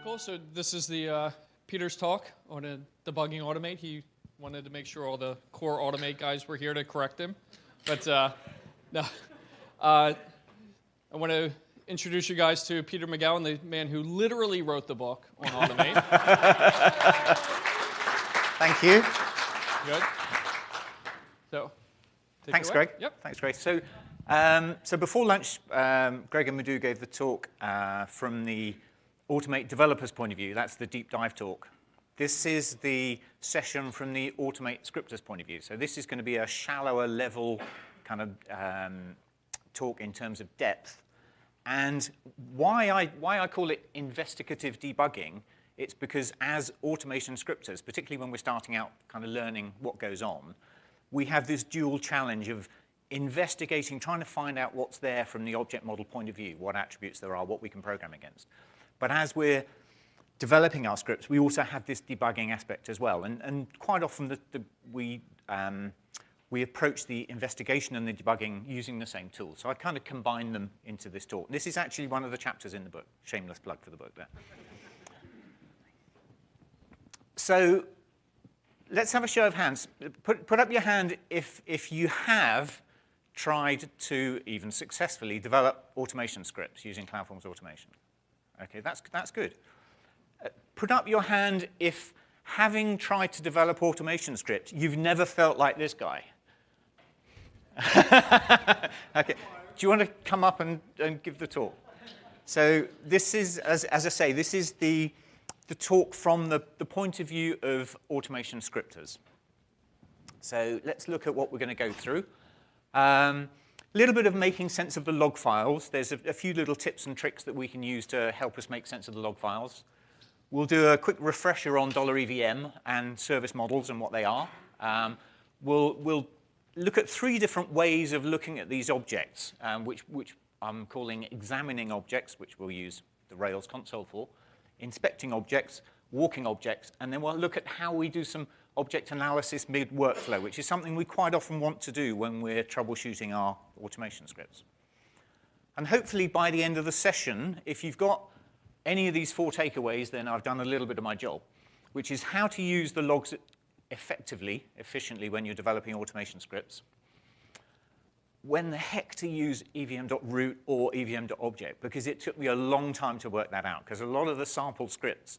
Cool. So this is the Peter's talk on debugging Automate. He wanted to make sure all the core Automate guys were here to correct him. But no, I want to introduce you guys to Peter McGowan, the man who literally wrote the book on Automate. Thank you. Good. So, thanks, Greg. Yep. Thanks, Greg. So, so before lunch, Greg and Madhu gave the talk from the Automate developer's point of view. That's the deep dive talk. This is the session from the Automate scripter's point of view. So this is going to be a shallower level kind of talk in terms of depth. And why I call it investigative debugging, it's because as automation scripters, particularly when we're starting out kind of learning what goes on, we have this dual challenge of investigating, trying to find out what's there from the object model point of view, what attributes there are, what we can program against. But as we're developing our scripts, we also have this debugging aspect as well. And quite often we approach the investigation and the debugging using the same tool. So I kind of combine them into this talk. This is actually one of the chapters in the book. Shameless plug for the book there. So let's have a show of hands. Put up your hand if you have tried to, even successfully, develop automation scripts using CloudForm's automation. Okay, that's good. Put up your hand if, having tried to develop automation scripts, you've never felt like this guy. Okay, do you want to come up and give the talk? So this is, as I say, this is the talk from the point of view of automation scripters. So let's look at what we're going to go through. A little bit of making sense of the log files. There's a few little tips and tricks that we can use to help us make sense of the log files. We'll do a quick refresher on $EVM and service models and what they are. We'll look at 3 different ways of looking at these objects, which I'm calling examining objects, which we'll use the Rails console for, inspecting objects, walking objects, and then we'll look at how we do some object analysis mid-workflow, which is something we quite often want to do when we're troubleshooting our automation scripts. And hopefully by the end of the session, if you've got any of these 4 takeaways, then I've done a little bit of my job, which is how to use the logs effectively, efficiently when you're developing automation scripts, when the heck to use evm.root or evm.object, because it took me a long time to work that out, because a lot of the sample scripts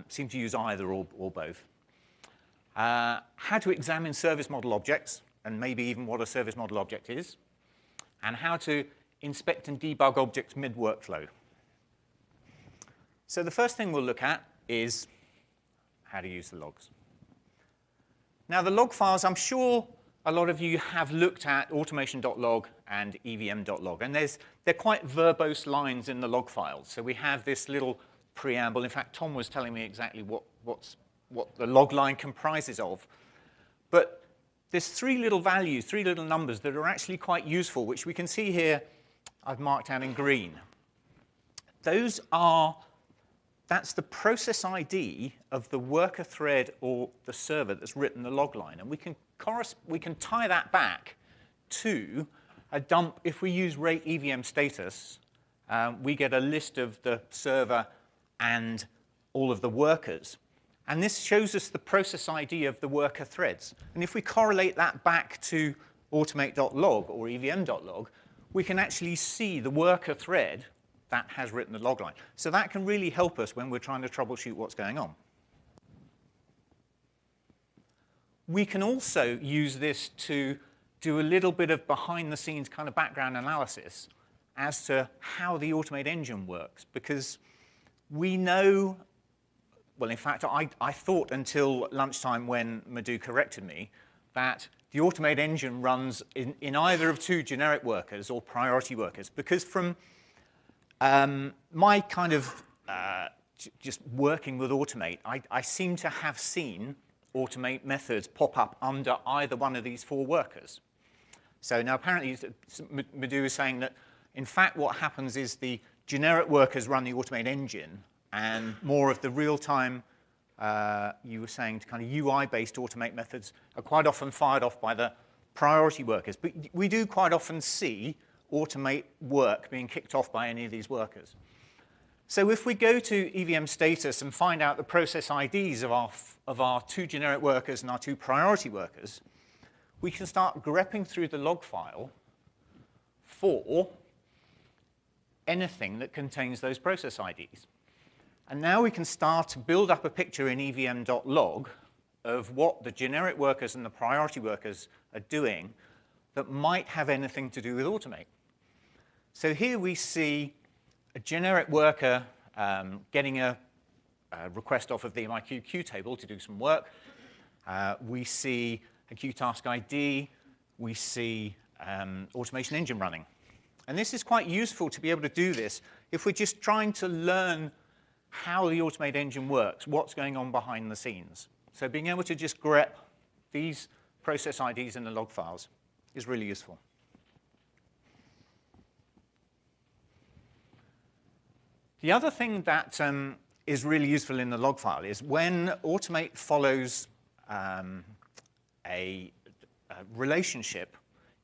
seem to use either or both. How to examine service model objects, and maybe even what a service model object is, and how to inspect and debug objects mid-workflow. So the first thing we'll look at is how to use the logs. Now the log files, I'm sure a lot of you have looked at automation.log and evm.log, and they're quite verbose lines in the log files. So we have this little preamble. In fact, Tom was telling me exactly what the log line comprises of. But there's 3 little values, 3 little numbers that are actually quite useful, which we can see here I've marked out in green. That's the process ID of the worker thread or the server that's written the log line. And we can tie that back to a dump. If we use rate evm status, we get a list of the server and all of the workers. And this shows us the process ID of the worker threads. And if we correlate that back to automate.log or evm.log, we can actually see the worker thread that has written the log line. So that can really help us when we're trying to troubleshoot what's going on. We can also use this to do a little bit of behind-the-scenes kind of background analysis as to how the Automate engine works, because we know. Well, in fact, I thought until lunchtime when Madhu corrected me that the Automate engine runs in either of 2 generic workers or priority workers, because from my kind of just working with Automate, I seem to have seen Automate methods pop up under either one of these 4 workers. So now apparently Madhu is saying that, in fact, what happens is the generic workers run the Automate engine, and more of the real-time, you were saying, kind of UI-based Automate methods are quite often fired off by the priority workers. But we do quite often see Automate work being kicked off by any of these workers. So if we go to EVM status and find out the process IDs of our 2 generic workers and our 2 priority workers, we can start grepping through the log file for anything that contains those process IDs. And now we can start to build up a picture in evm.log of what the generic workers and the priority workers are doing that might have anything to do with Automate. So here we see a generic worker getting a request off of the MIQ queue table to do some work. We see a queue task ID. We see automation engine running. And this is quite useful to be able to do this if we're just trying to learn how the Automate engine works, what's going on behind the scenes. So being able to just grep these process IDs in the log files is really useful. The other thing that is really useful in the log file is when Automate follows a relationship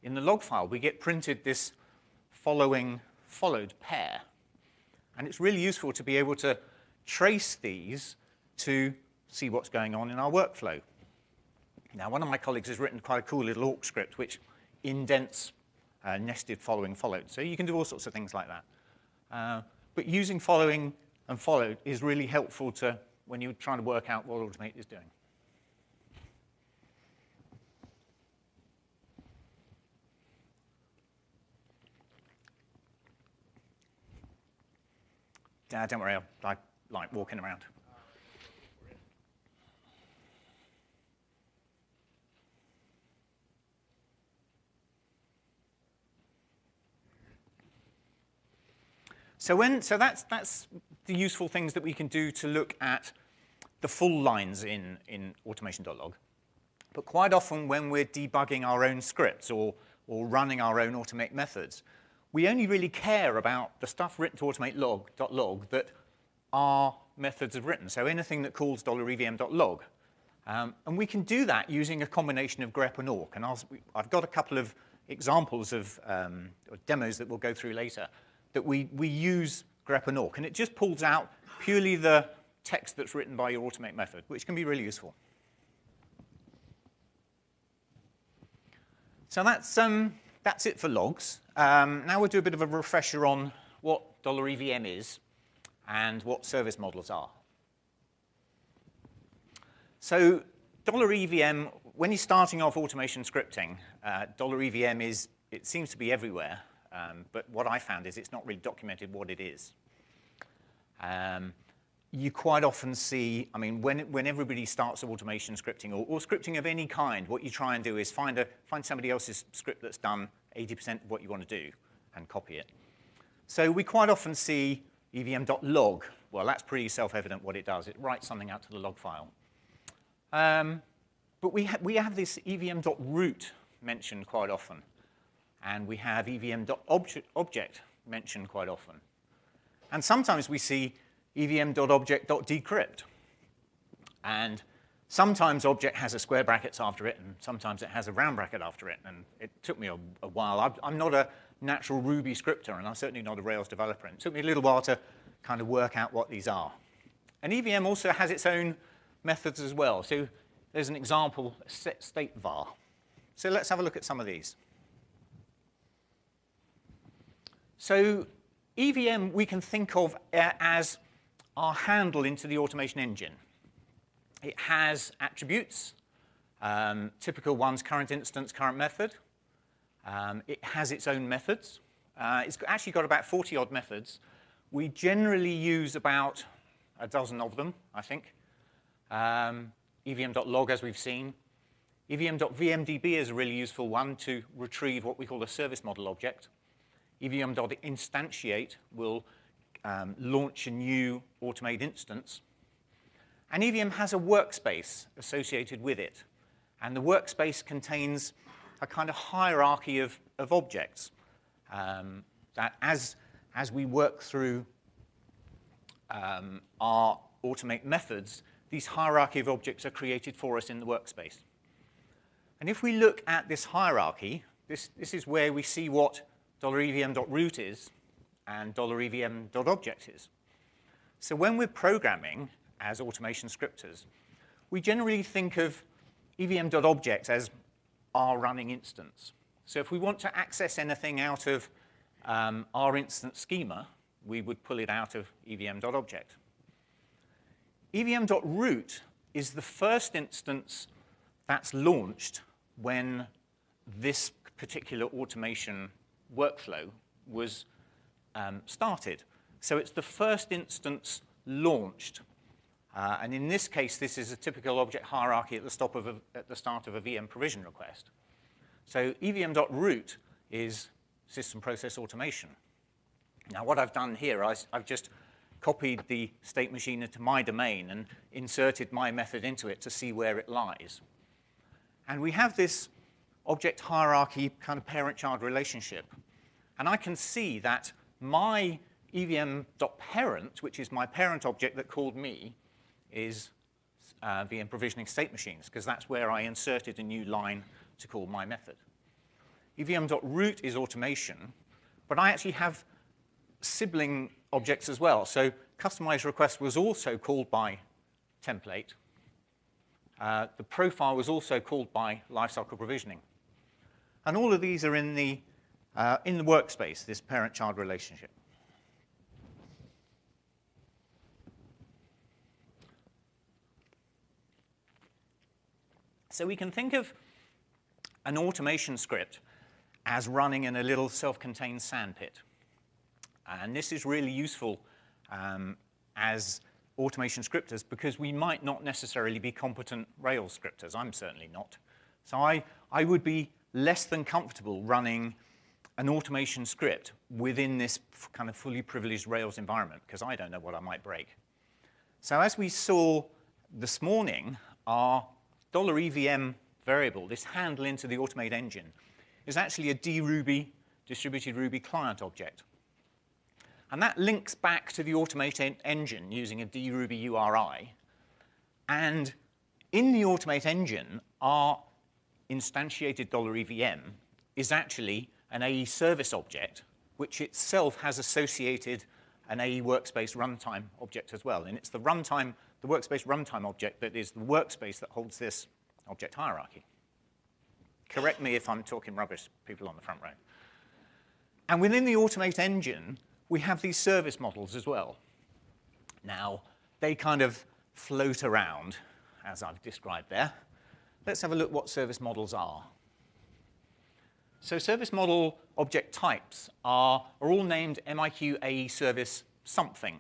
in the log file, we get printed this followed pair. And it's really useful to be able to trace these to see what's going on in our workflow. Now, one of my colleagues has written quite a cool little awk script which indents nested following followed. So you can do all sorts of things like that. But using following and followed is really helpful to when you're trying to work out what Automate is doing. Don't worry, I like walking around. So that's the useful things that we can do to look at the full lines in automation.log. But quite often when we're debugging our own scripts or running our own Automate methods, we only really care about the stuff written to automate.log that our methods have written. So anything that calls $evm.log. And we can do that using a combination of grep and awk. And I've got a couple of examples of demos that we'll go through later that we use grep and awk. And it just pulls out purely the text that's written by your Automate method, which can be really useful. So that's it for logs. Now we'll do a bit of a refresher on what $evm is and what service models are. So $evm, when you're starting off automation scripting, $evm it seems to be everywhere. But what I found is it's not really documented what it is. You quite often see, I mean, when everybody starts automation scripting or scripting of any kind, what you try and do is find somebody else's script that's done 80% of what you want to do and copy it. So we quite often see evm.log. Well, that's pretty self-evident what it does. It writes something out to the log file. But we have this evm.root mentioned quite often. And we have evm.object mentioned quite often. And sometimes we see evm.object.decrypt. And sometimes object has a square brackets after it, and sometimes it has a round bracket after it. And it took me a while. I'm not a natural Ruby scripter, and I'm certainly not a Rails developer. And it took me a little while to kind of work out what these are. And EVM also has its own methods as well. So there's an example, set state var. So let's have a look at some of these. So EVM we can think of as our handle into the automation engine. It has attributes, typical ones, current instance, current method. It has its own methods. It's actually got about 40-odd methods. We generally use about a dozen of them, I think. evm.log, as we've seen. evm.vmdb is a really useful one to retrieve what we call a service model object. evm.instantiate will launch a new Automate instance. And EVM has a workspace associated with it. And the workspace contains a kind of hierarchy of objects that as we work through our Automate methods, these hierarchy of objects are created for us in the workspace. And if we look at this hierarchy, this is where we see what $evm.root is and $evm.object is. So when we're programming as automation scripters, we generally think of EVM.object as our running instance. So if we want to access anything out of our instance schema, we would pull it out of EVM.object. EVM.root is the first instance that's launched when this particular automation workflow was started. So it's the first instance launched. And in this case, this is a typical object hierarchy at the start of a VM provision request. So EVM.root is system process automation. Now, what I've done here, I've just copied the state machine into my domain and inserted my method into it to see where it lies. And we have this object hierarchy kind of parent-child relationship. And I can see that my EVM.parent, which is my parent object that called me, is VM provisioning state machines, because that's where I inserted a new line to call my method. EVM.root is automation, but I actually have sibling objects as well. So customize request was also called by template. The profile was also called by lifecycle provisioning. And all of these are in the workspace, this parent-child relationship. So we can think of an automation script as running in a little self-contained sandpit. And this is really useful as automation scripters because we might not necessarily be competent Rails scripters. I'm certainly not. So I would be less than comfortable running an automation script within this kind of fully privileged Rails environment because I don't know what I might break. So as we saw this morning, our $EVM variable, this handle into the Automate engine, is actually a dRuby, distributed Ruby client object. And that links back to the Automate engine using a dRuby URI. And in the Automate engine, our instantiated $EVM is actually an AE service object, which itself has associated an AE workspace runtime object as well. And it's the runtime, the workspace runtime object that is the workspace that holds this object hierarchy. Correct me if I'm talking rubbish, people on the front row. And within the Automate engine, we have these service models as well. Now, they kind of float around, as I've described there. Let's have a look what service models are. So service model object types are all named MIQ AE service something.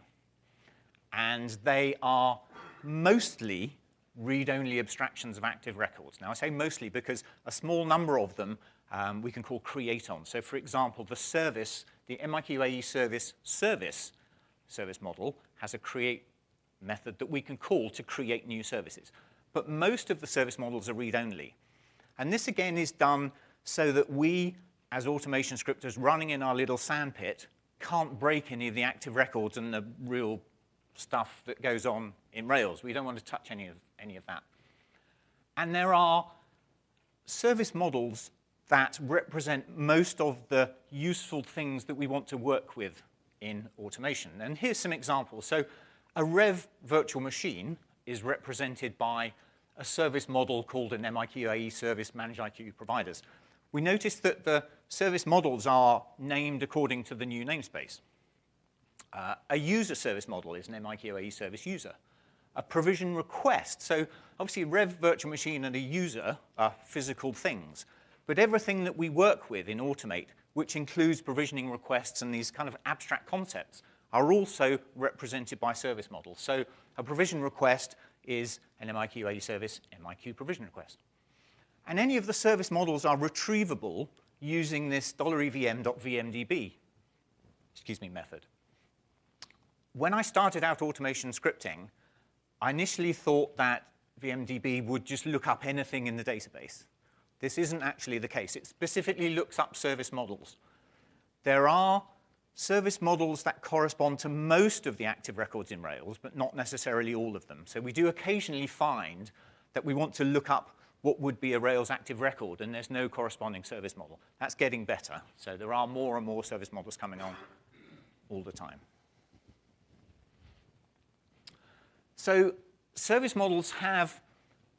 And they are mostly read-only abstractions of active records. Now, I say mostly because a small number of them we can call create-on. So, for example, the service, the MIQ AE service model has a create method that we can call to create new services. But most of the service models are read-only. And this, again, is done so that we, as automation scripters running in our little sandpit, can't break any of the active records and the real stuff that goes on in Rails. We don't want to touch any of that. And there are service models that represent most of the useful things that we want to work with in automation. And here's some examples. So a Rev virtual machine is represented by a service model called an MIQ AE service ManageIQ providers. We notice that the service models are named according to the new namespace. A user service model is an MIQ AE service user. A provision request. So obviously, a Rev virtual machine and a user are physical things. But everything that we work with in Automate, which includes provisioning requests and these kind of abstract concepts, are also represented by service models. So a provision request is an MIQ AE service MIQ provision request. And any of the service models are retrievable using this $EVM.vmdb method. When I started out automation scripting, I initially thought that VMDB would just look up anything in the database. This isn't actually the case. It specifically looks up service models. There are service models that correspond to most of the active records in Rails, but not necessarily all of them. So we do occasionally find that we want to look up what would be a Rails active record, and there's no corresponding service model. That's getting better. So there are more and more service models coming on all the time. So service models have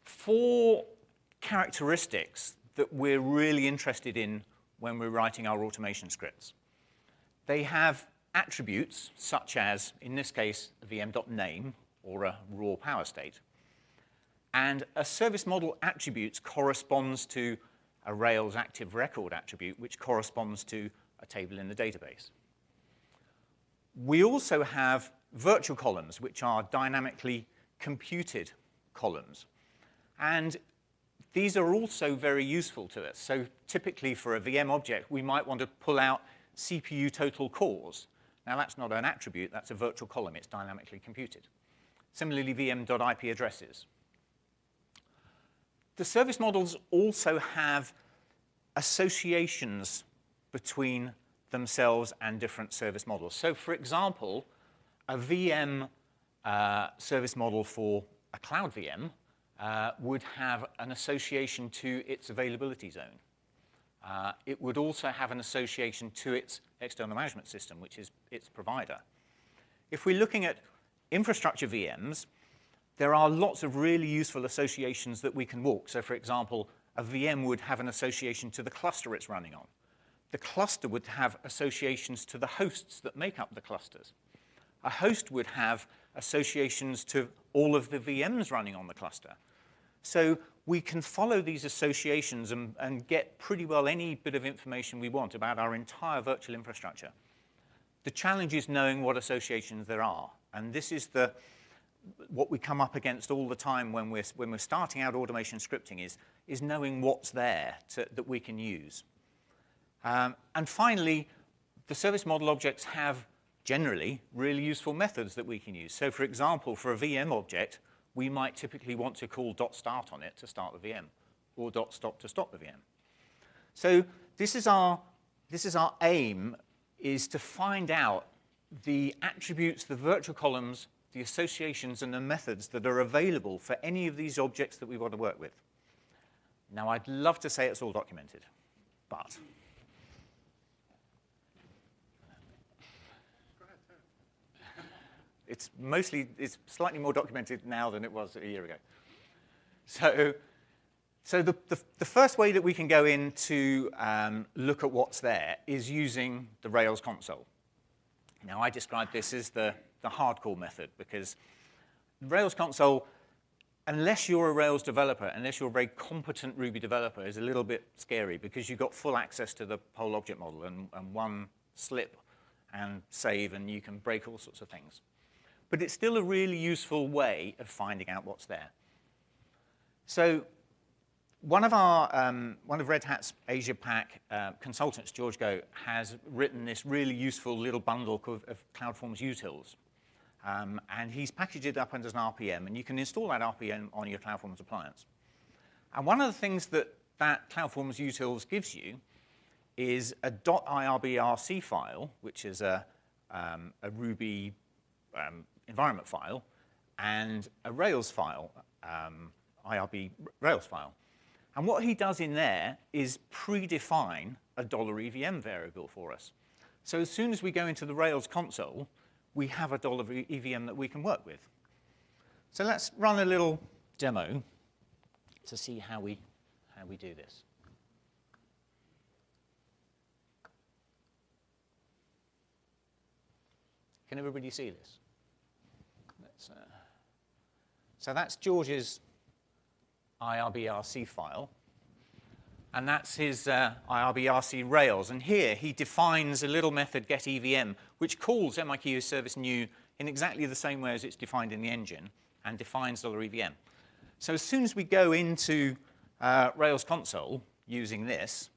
4 characteristics that we're really interested in when we're writing our automation scripts. They have attributes, such as, in this case, a VM.name or a raw power state. And a service model attribute corresponds to a Rails active record attribute, which corresponds to a table in the database. We also have virtual columns, which are dynamically computed columns. And these are also very useful to us. So typically for a VM object, we might want to pull out CPU total cores. Now that's not an attribute, that's a virtual column. It's dynamically computed. Similarly, VM.IP addresses. The service models also have associations between themselves and different service models. So for example, a VM service model for a cloud VM would have an association to its availability zone. It would also have an association to its external management system, which is its provider. If we're looking at infrastructure VMs, there are lots of really useful associations that we can walk. So for example, a VM would have an association to the cluster it's running on. The cluster would have associations to the hosts that make up the clusters. A host would have associations to all of the VMs running on the cluster. So we can follow these associations and get pretty well any bit of information we want about our entire virtual infrastructure. The challenge is knowing what associations there are. And this is what we come up against all the time when we're starting out automation scripting is knowing what's there that we can use. And finally, the service model objects have generally really useful methods that we can use. So for example, for a VM object, we might typically want to call .start on it to start the VM, or .stop to stop the VM. So this is our aim, is to find out the attributes, the virtual columns, the associations, and the methods that are available for any of these objects that we want to work with. Now, I'd love to say it's all documented, but it's slightly more documented now than it was a year ago. So the first way that we can go in to look at what's there is using the Rails console. Now, I describe this as the hardcore method because the Rails console, unless you're a Rails developer, unless you're a very competent Ruby developer, is a little bit scary because you've got full access to the whole object model and one slip and save, and you can break all sorts of things. But it's still a really useful way of finding out what's there. So one of Red Hat's Asia Pac consultants, George Go, has written this really useful little bundle of CloudForms utils. And he's packaged it up under an RPM, and you can install that RPM on your CloudForms appliance. And one of the things that CloudForms utils gives you is a .irbrc file, which is a Ruby environment file, and a Rails file, IRB Rails file. And what he does in there is predefine a $EVM variable for us. So as soon as we go into the Rails console, we have a $EVM that we can work with. So let's run a little demo to see how we do this. Can everybody see this? So that's George's IRBRC file, and that's his IRBRC Rails. And here he defines a little method getEVM, which calls MIQ service new in exactly the same way as it's defined in the engine, and defines $EVM. So as soon as we go into Rails console using this,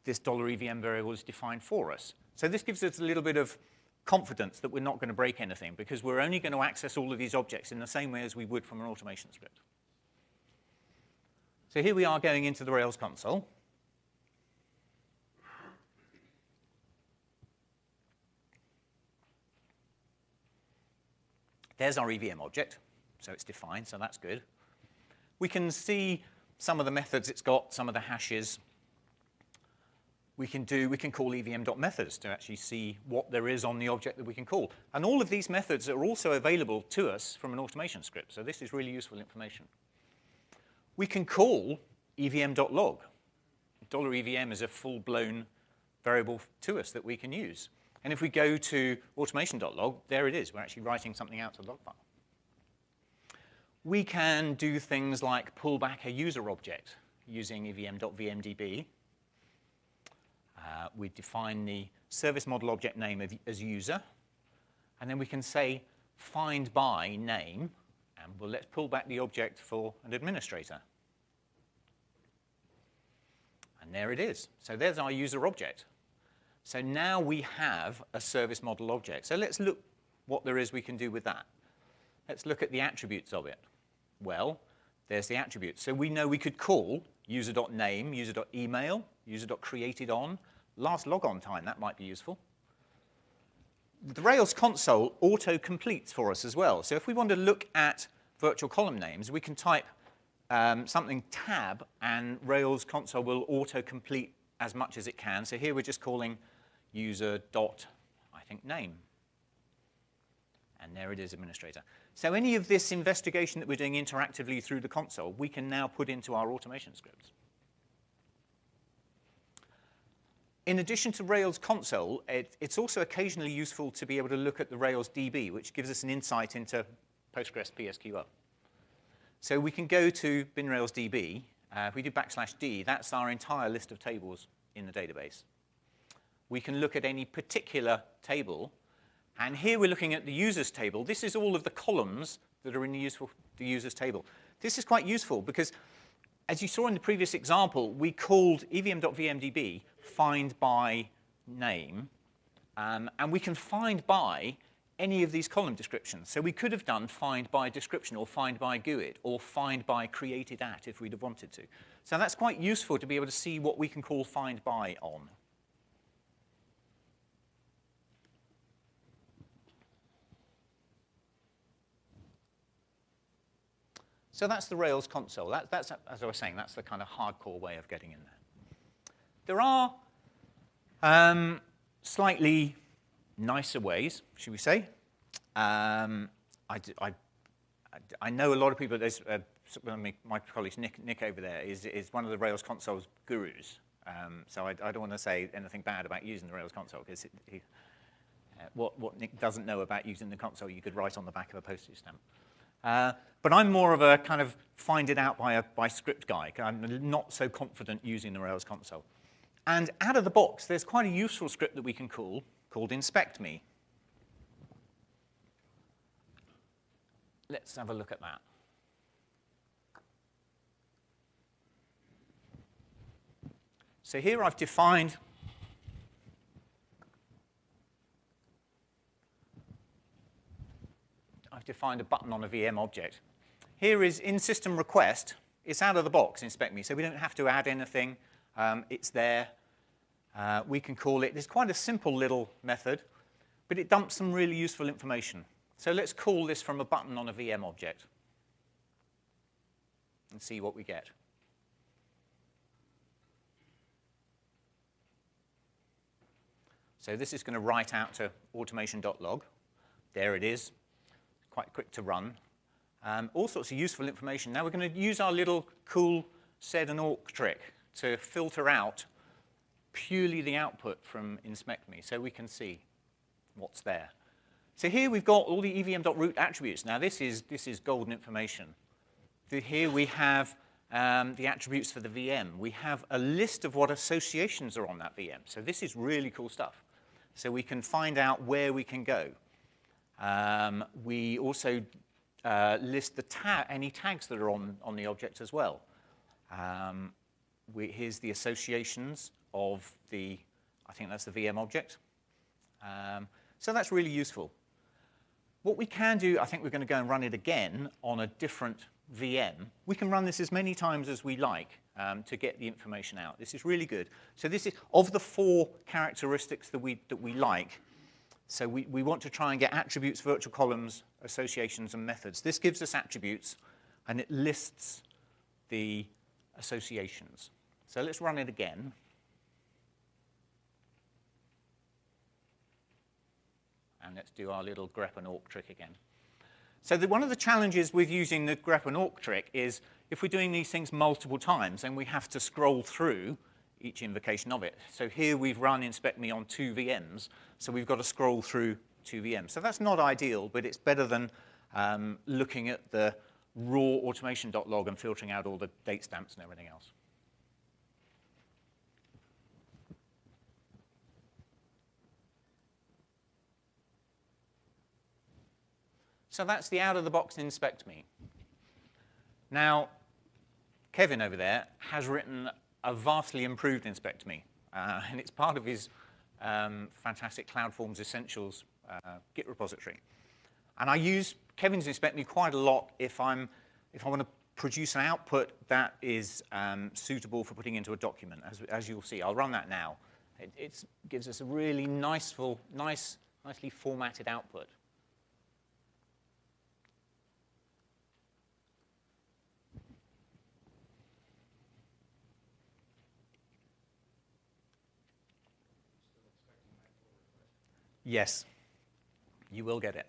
this $EVM variable is defined for us. So this gives us a little bit of confidence that we're not going to break anything, because we're only going to access all of these objects in the same way as we would from an automation script. So here we are going into the Rails console. There's our EVM object, so it's defined, so that's good. We can see some of the methods it's got, some of the hashes. We can call EVM.methods to actually see what there is on the object that we can call. And all of these methods are also available to us from an automation script. So this is really useful information. We can call EVM.log. $EVM is a full-blown variable to us that we can use. And if we go to automation.log, there it is. We're actually writing something out to the log file. We can do things like pull back a user object using EVM.vmdb. We define the service model object name as user. And then we can say find by name. And let's pull back the object for an administrator. And there it is. So there's our user object. So now we have a service model object. So let's look what there is we can do with that. Let's look at the attributes of it. Well, there's the attributes. So we know we could call user.name, user.email, user.createdon, last logon time. That might be useful. The Rails console auto-completes for us as well. So if we want to look at virtual column names, we can type something tab, and Rails console will auto-complete as much as it can. So here we're just calling user.name. And there it is, administrator. So any of this investigation that we're doing interactively through the console, we can now put into our automation scripts. In addition to Rails console, it's also occasionally useful to be able to look at the Rails DB, which gives us an insight into Postgres PSQL. So we can go to bin Rails DB. If we do \d, that's our entire list of tables in the database. We can look at any particular table. And here we're looking at the users table. This is all of the columns that are in the users table. This is quite useful because, as you saw in the previous example, we called EVM.vmdb find by name. And we can find by any of these column descriptions. So we could have done find by description or find by GUID or find by created at if we'd have wanted to. So that's quite useful to be able to see what we can call find by on. So that's the Rails console. That's, as I was saying, that's the kind of hardcore way of getting in there. There are slightly nicer ways, should we say. I know a lot of people. There's my colleague Nick over there is one of the Rails console's gurus. So I don't want to say anything bad about using the Rails console because what Nick doesn't know about using the console, you could write on the back of a postage stamp. But I'm more of a kind of find it out by script guy. I'm not so confident using the Rails console. And out of the box, there's quite a useful script that we can call called inspect me. Let's have a look at that. So here I've defined a button on a VM object. Here is in system request. It's out of the box, inspect me, so we don't have to add anything. It's there. We can call it. It's quite a simple little method, but it dumps some really useful information. So let's call this from a button on a VM object and see what we get. So this is going to write out to automation.log. There it is. Quite quick to run. All sorts of useful information. Now we're going to use our little cool sed and awk trick to filter out purely the output from inspect me so we can see what's there. So here we've got all the EVM.root attributes. Now this is golden information. Here we have the attributes for the VM. We have a list of what associations are on that VM. So this is really cool stuff. So we can find out where we can go. We also list any tags that are on the object as well. Here's the associations of I think that's the VM object. So that's really useful. What we can do, I think we're going to go and run it again on a different VM. We can run this as many times as we like to get the information out. This is really good. So this is, of the 4 characteristics that we like, so we want to try and get attributes, virtual columns, associations, and methods. This gives us attributes, and it lists the associations. So let's run it again. And let's do our little grep and awk trick again. So one of the challenges with using the grep and awk trick is if we're doing these things multiple times, then we have to scroll through each invocation of it. So here we've run inspect me on 2 VMs, so we've got to scroll through 2 VMs. So that's not ideal, but it's better than looking at the raw automation.log and filtering out all the date stamps and everything else. So that's the out-of-the-box inspect me. Now, Kevin over there has written a vastly improved inspect me, and it's part of his fantastic CloudForms Essentials Git repository. And I use Kevin's inspect me quite a lot if I want to produce an output that is suitable for putting into a document. As you'll see, I'll run that now. It gives us a really nicely formatted output. Yes, you will get it.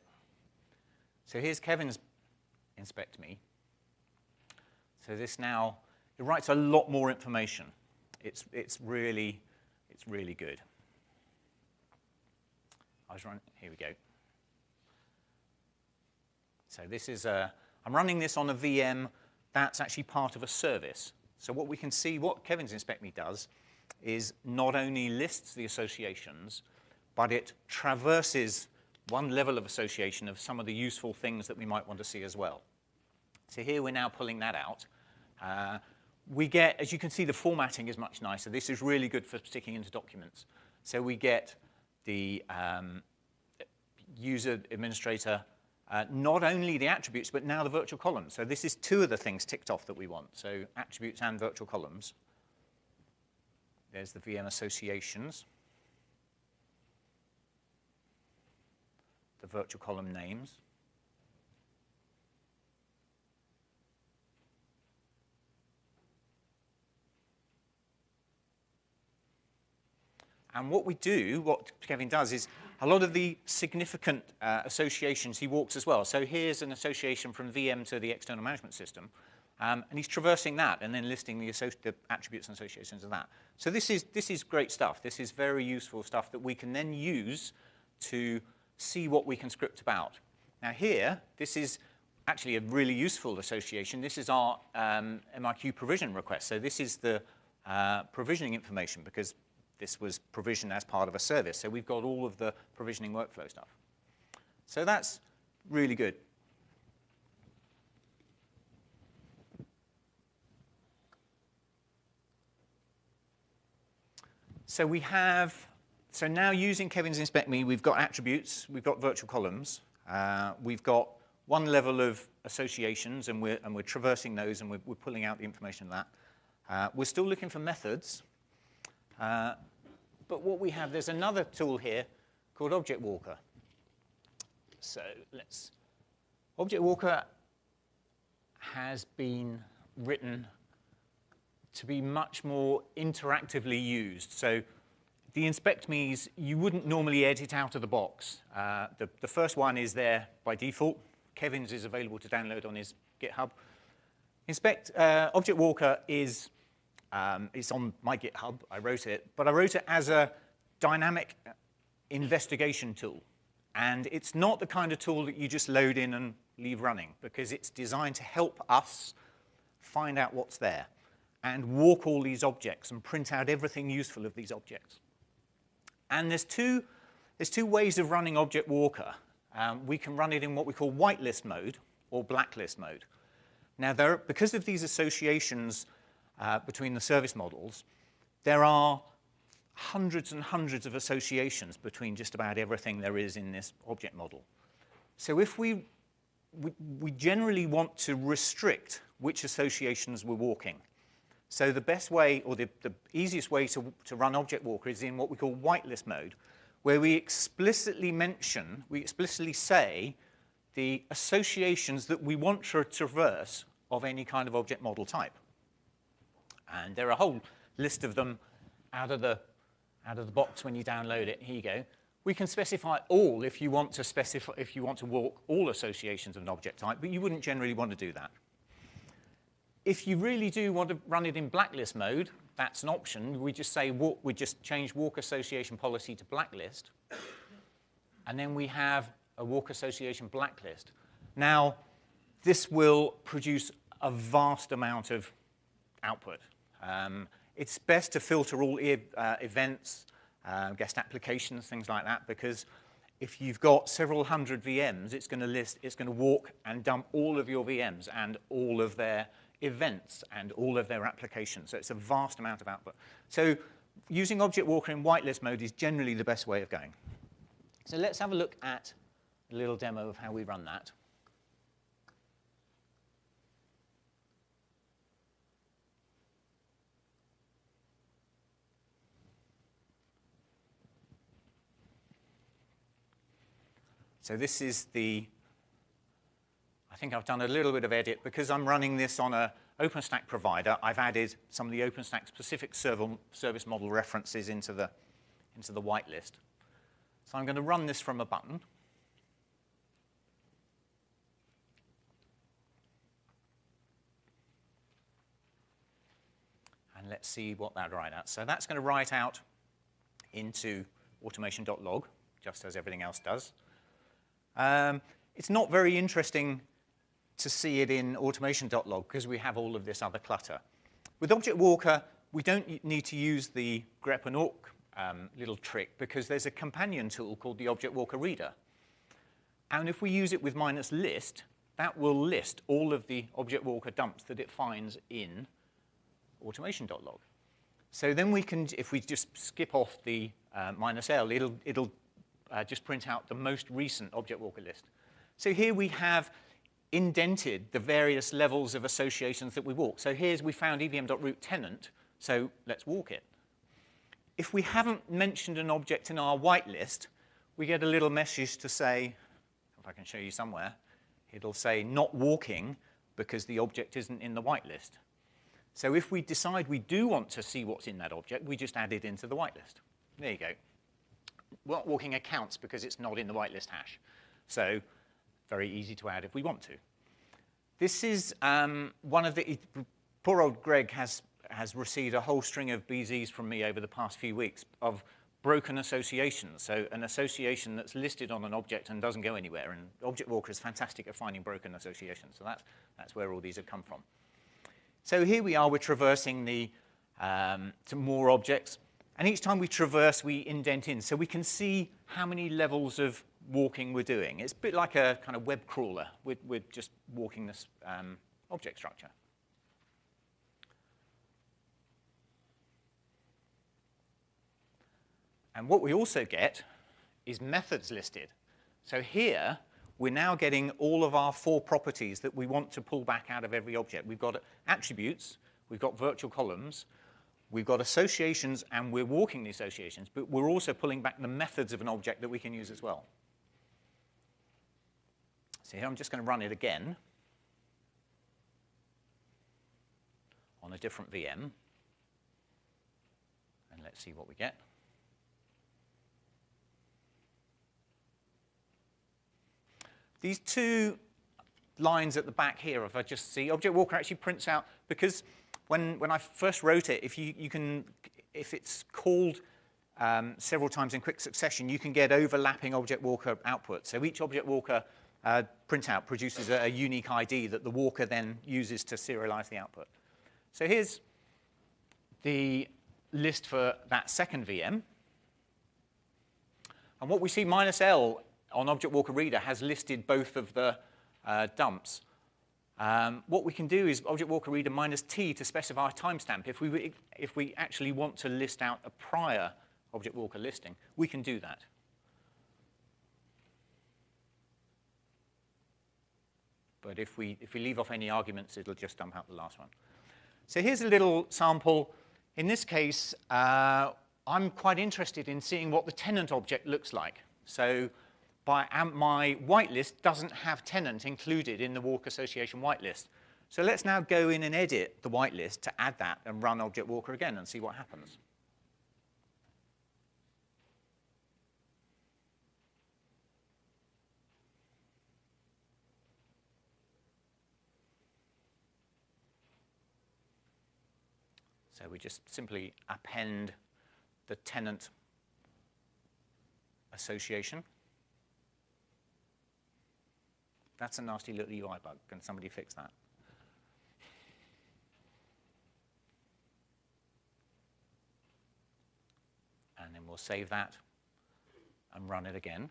So here's Kevin's inspect me. So this now, it writes a lot more information. It's really good. Here we go. So this is I'm running this on a VM that's actually part of a service. So what we can see, what Kevin's inspect me does is not only lists the associations, but it traverses one level of association of some of the useful things that we might want to see as well. So here we're now pulling that out. We get, as you can see, the formatting is much nicer. This is really good for sticking into documents. So we get the user administrator, not only the attributes, but now the virtual columns. So this is 2 of the things ticked off that we want. So attributes and virtual columns. There's the VM associations. The virtual column names. And what Kevin does is a lot of the significant associations he walks as well. So here's an association from VM to the external management system. And he's traversing that and then listing the attributes and associations of that. So this is great stuff. This is very useful stuff that we can then use to see what we can script about. Now here, this is actually a really useful association. This is our MIQ provision request. So this is the provisioning information because this was provisioned as part of a service. So we've got all of the provisioning workflow stuff. So that's really good. So now using Kevin's inspect me, we've got attributes, we've got virtual columns, we've got one level of associations, and we're traversing those, and we're pulling out the information of that. We're still looking for methods, but what we have, there's another tool here called Object Walker. So Object Walker has been written to be much more interactively used. So the inspect me's, you wouldn't normally edit out of the box. The first one is there by default. Kevin's is available to download on his GitHub. Object Walker is it's on my GitHub. I wrote it, but I wrote it as a dynamic investigation tool. And it's not the kind of tool that you just load in and leave running, because it's designed to help us find out what's there and walk all these objects and print out everything useful of these objects. And there's two ways of running Object Walker. We can run it in what we call whitelist mode or blacklist mode. Now, because of these associations between the service models, there are hundreds and hundreds of associations between just about everything there is in this object model. So if we generally want to restrict which associations we're walking. So the best way, or the easiest way to run Object Walker is in what we call whitelist mode, where we explicitly say the associations that we want to traverse of any kind of object model type. And there are a whole list of them out of the box when you download it. Here you go. We can specify all if you want to walk all associations of an object type, but you wouldn't generally want to do that. If you really do want to run it in blacklist mode, that's an option. We just say we just change walk association policy to blacklist, and then we have a walk association blacklist. Now, this will produce a vast amount of output. It's best to filter all events, guest applications, things like that, because if you've got several hundred VMs, it's going to walk and dump all of your VMs and all of their events and all of their applications. So it's a vast amount of output. So using Object Walker in whitelist mode is generally the best way of going. So let's have a look at a little demo of how we run that. So this is I think I've done a little bit of edit. Because I'm running this on an OpenStack provider, I've added some of the OpenStack specific service model references into the whitelist. So I'm going to run this from a button. And let's see what that writes out. So that's going to write out into automation.log, just as everything else does. It's not very interesting to see it in automation.log because we have all of this other clutter. With Object Walker, we don't need to use the grep and awk little trick because there's a companion tool called the Object Walker Reader. And if we use it with -list, that will list all of the Object Walker dumps that it finds in automation.log. So then we can, if we just skip off the -l, it'll just print out the most recent Object Walker list. So here we have indented the various levels of associations that we walk. So we found evm.root tenant, so let's walk it. If we haven't mentioned an object in our whitelist, we get a little message to say, if I can show you somewhere, it'll say not walking because the object isn't in the whitelist. So if we decide we do want to see what's in that object, we just add it into the whitelist. There you go. Not walking accounts because it's not in the whitelist hash. So very easy to add if we want to. This is one of the, poor old Greg has received a whole string of BZs from me over the past few weeks of broken associations. So an association that's listed on an object and doesn't go anywhere. And Object Walker is fantastic at finding broken associations. So that's where all these have come from. So here we are, we're traversing to more objects. And each time we traverse, we indent in. So we can see how many levels of walking we're doing. It's a bit like a kind of web crawler. We're just walking this object structure. And what we also get is methods listed. So here, we're now getting all of our 4 properties that we want to pull back out of every object. We've got attributes, we've got virtual columns, we've got associations, and we're walking the associations, but we're also pulling back the methods of an object that we can use as well. So here I'm just going to run it again on a different VM. And let's see what we get. These 2 lines at the back here, if I just see, Object Walker actually prints out, because when I first wrote it, if it's called several times in quick succession, you can get overlapping Object Walker output. So each Object Walker printout produces a unique ID that the Walker then uses to serialize the output. So here's the list for that second VM. And what we see, -l on Object Walker Reader has listed both of the dumps. What we can do is Object Walker Reader -t to specify a timestamp. If we actually want to list out a prior Object Walker listing, we can do that. But if we leave off any arguments, it'll just dump out the last one. So here's a little sample. In this case, I'm quite interested in seeing what the tenant object looks like. So my whitelist doesn't have tenant included in the walk association whitelist. So let's now go in and edit the whitelist to add that and run Object Walker again and see what happens. So we just simply append the tenant association. That's a nasty little UI bug. Can somebody fix that? And then we'll save that and run it again.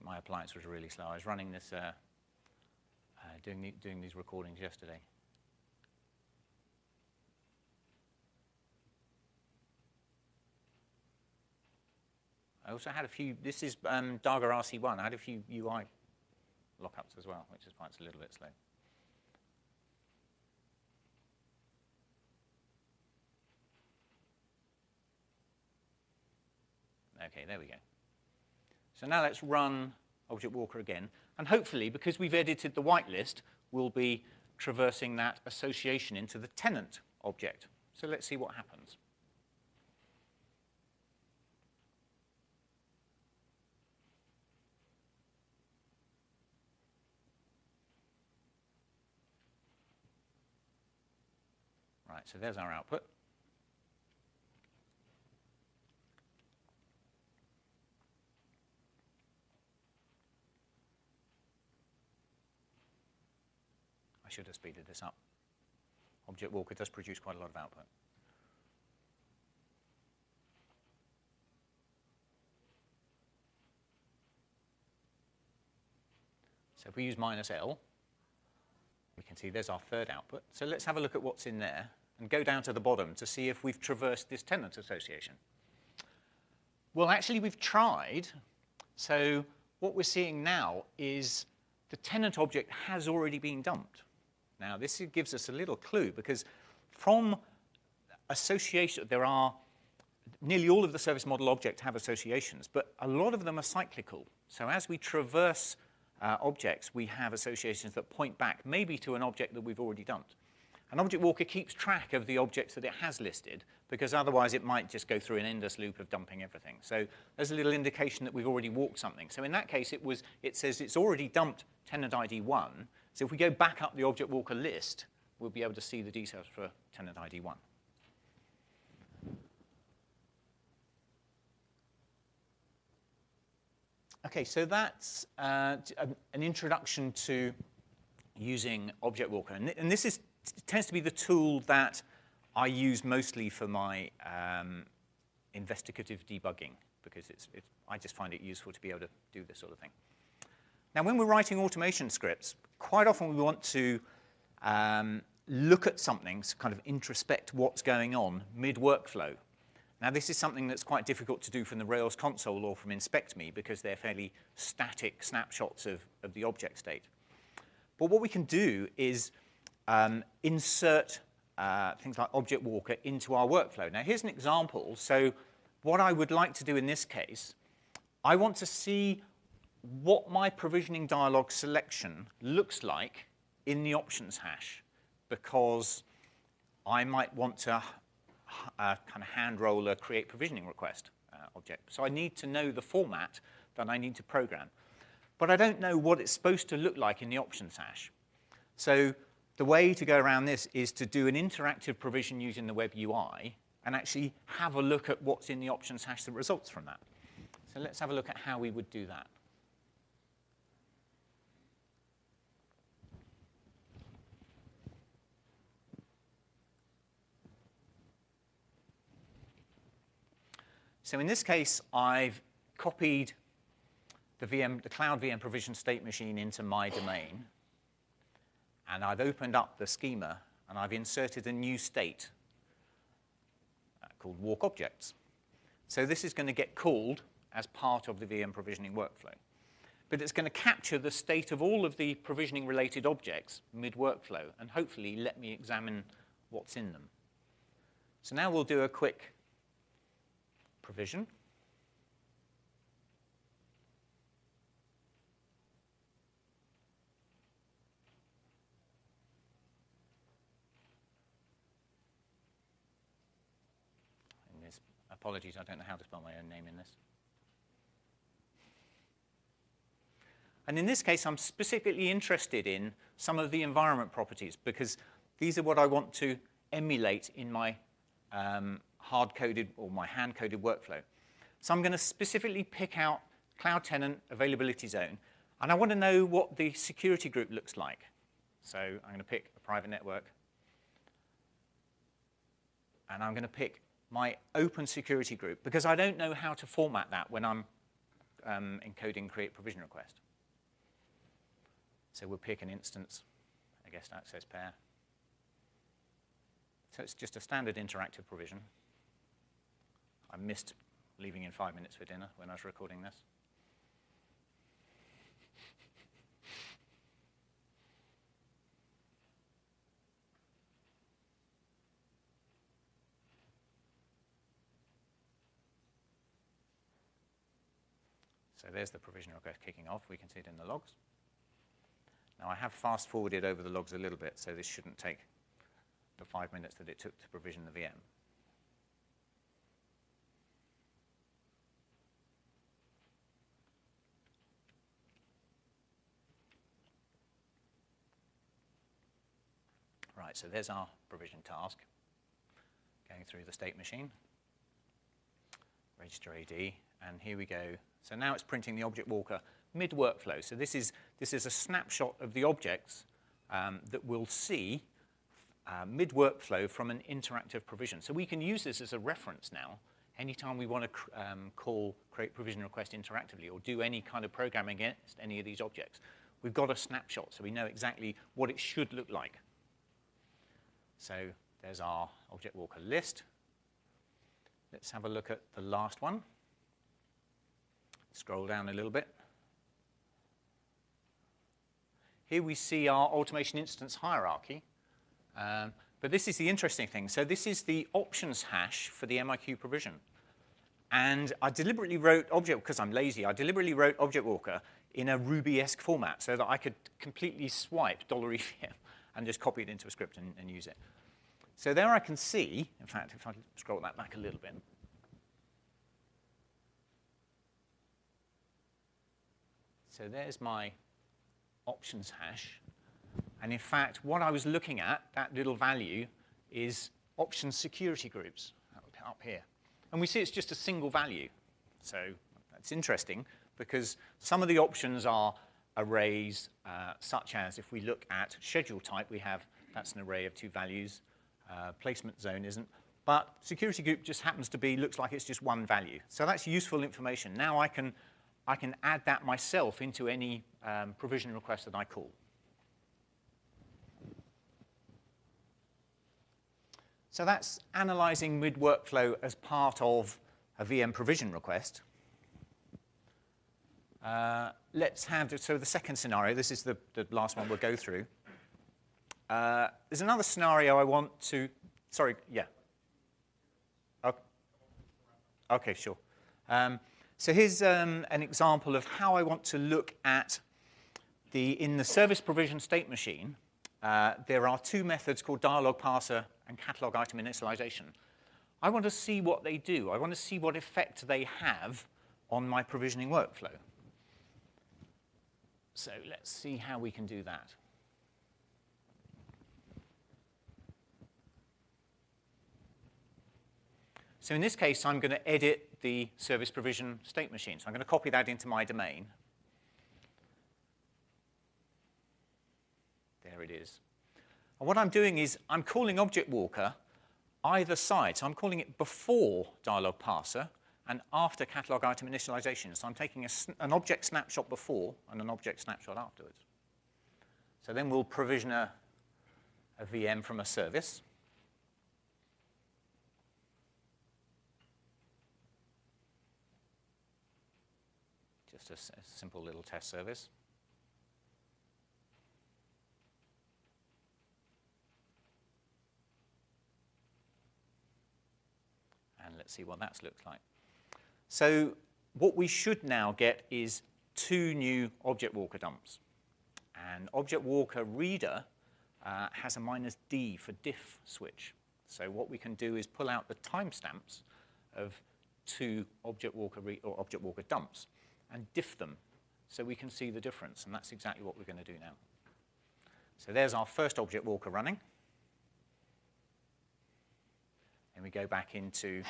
My appliance was really slow. I was running this, doing these recordings yesterday. I also had a few, this is Darga RC1. I had a few UI lockups as well, which is why it's a little bit slow. Okay, there we go. So now let's run Object Walker again. And hopefully, because we've edited the whitelist, we'll be traversing that association into the tenant object. So let's see what happens. Right, so there's our output. I should have speeded this up. Object Walker does produce quite a lot of output. So if we use -L, we can see there's our third output. So let's have a look at what's in there and go down to the bottom to see if we've traversed this tenant association. Well, actually, we've tried. So what we're seeing now is the tenant object has already been dumped. Now, this gives us a little clue, because from association, there are nearly all of the service model objects have associations, but a lot of them are cyclical. So as we traverse objects, we have associations that point back maybe to an object that we've already dumped. An Object Walker keeps track of the objects that it has listed, because otherwise it might just go through an endless loop of dumping everything. So there's a little indication that we've already walked something. So in that case, it says it's already dumped tenant ID 1. So if we go back up the Object Walker list, we'll be able to see the details for tenant ID 1. OK, so that's an introduction to using Object Walker. And this tends to be the tool that I use mostly for my investigative debugging, because I just find it useful to be able to do this sort of thing. Now, when we're writing automation scripts, quite often we want to look at something, to kind of introspect what's going on mid-workflow. Now, this is something that's quite difficult to do from the Rails console or from InspectMe, because they're fairly static snapshots of the object state. But what we can do is insert things like Object Walker into our workflow. Now, here's an example. So what I would like to do in this case, I want to see what my provisioning dialog selection looks like in the options hash, because I might want to kind of hand roll a create provisioning request object. So I need to know the format that I need to program. But I don't know what it's supposed to look like in the options hash. So the way to go around this is to do an interactive provision using the web UI and actually have a look at what's in the options hash that results from that. So let's have a look at how we would do that. So in this case, I've copied the Cloud VM provision state machine into my domain. And I've opened up the schema, and I've inserted a new state called walk objects. So this is going to get called as part of the VM provisioning workflow. But it's going to capture the state of all of the provisioning-related objects mid-workflow, and hopefully let me examine what's in them. So now we'll do a quick provision. Apologies, I don't know how to spell my own name in this. And in this case, I'm specifically interested in some of the environment properties because these are what I want to emulate in my hard-coded or my hand-coded workflow. So I'm going to specifically pick out Cloud Tenant Availability Zone, and I want to know what the security group looks like. So I'm going to pick a private network, and I'm going to pick my open security group because I don't know how to format that when I'm encoding create provision request. So we'll pick an instance, a guest access pair. So it's just a standard interactive provision. I missed leaving in 5 minutes for dinner when I was recording this. So there's the provision request kicking off. We can see it in the logs. Now I have fast-forwarded over the logs a little bit, so this shouldn't take the 5 minutes that it took to provision the VM. Right, so there's our provision task going through the state machine, register AD, and here we go. So now it's printing the object walker mid-workflow. So this is a snapshot of the objects that we'll see mid-workflow from an interactive provision. So we can use this as a reference now anytime we want to call create provision request interactively or do any kind of programming against any of these objects. We've got a snapshot, so we know exactly what it should look like. So there's our object walker list. Let's have a look at the last one. Scroll down a little bit. Here we see our automation instance hierarchy. But this is the interesting thing. So this is the options hash for the MIQ provision. And I deliberately wrote object, because I'm lazy, I deliberately wrote object walker in a Ruby-esque format so that I could completely swipe $EVM and just copy it into a script and use it. So there I can see, in fact, if I scroll that back a little bit, so there's my options hash. And in fact, what I was looking at, that little value, is options security groups up here. And we see it's just a single value. So that's interesting because some of the options are arrays, such as if we look at schedule type, we have, that's an array of 2 values. Placement zone isn't. But security group just happens to be, looks like it's just 1 value. So that's useful information. Now I can add that myself into any provision request that I call. So that's analyzing mid-workflow as part of a VM provision request. Let's have, so the second scenario, this is the last one we'll go through. There's another scenario I want to, sorry, yeah. Okay, sure. So here's an example of how I want to look at in the service provision state machine. There are 2 methods called dialog parser and catalog item initialization. I want to see what they do. I want to see what effect they have on my provisioning workflow. So let's see how we can do that. So in this case, I'm going to edit the service provision state machine. So I'm going to copy that into my domain. There it is. And what I'm doing is I'm calling object walker either side. So I'm calling it before dialog parser and after catalog item initialization. So I'm taking an object snapshot before and an object snapshot afterwards. So then we'll provision a VM from a service. Just a simple little test service. And let's see what that looks like. So what we should now get is 2 new object walker dumps. And object walker reader has a -D for diff switch. So what we can do is pull out the timestamps of 2 object walker dumps and diff them so we can see the difference, and that's exactly what we're going to do now. So there's our first object walker running. And we go back into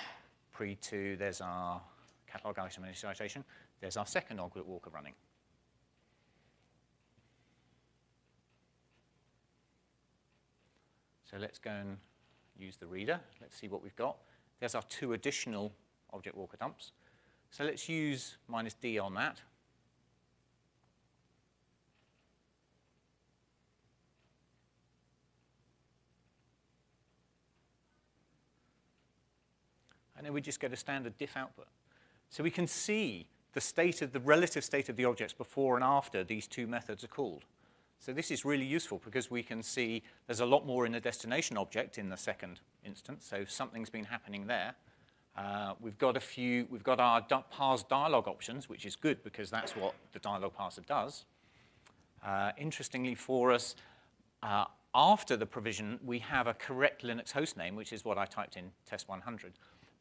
pre-2, there's our catalog item initialization. There's our second object walker running. So let's go and use the reader. Let's see what we've got. There's our 2 additional object walker dumps. So let's use -d on that. And then we just get a standard diff output. So we can see the relative state of the objects before and after these 2 methods are called. So this is really useful because we can see there's a lot more in the destination object in the second instance, so something's been happening there. We've got our parse dialog options, which is good because that's what the dialog parser does. Interestingly for us, after the provision, we have a correct Linux hostname, which is what I typed in test 100.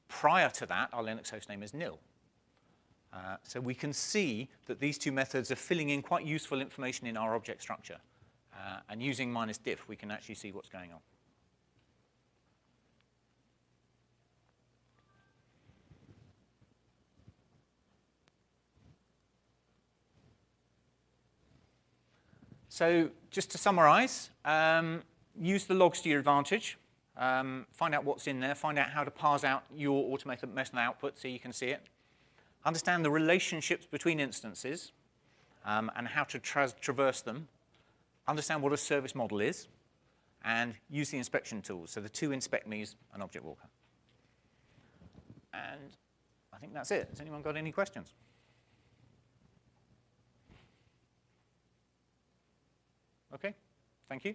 Prior to that, our Linux hostname is nil. So we can see that these 2 methods are filling in quite useful information in our object structure. And using -diff, we can actually see what's going on. So just to summarize, use the logs to your advantage. Find out what's in there. Find out how to parse out your automated method output so you can see it. Understand the relationships between instances and how to traverse them. Understand what a service model is. And use the inspection tools. So the 2 inspect me's and object walker. And I think that's it. Has anyone got any questions? OK, thank you.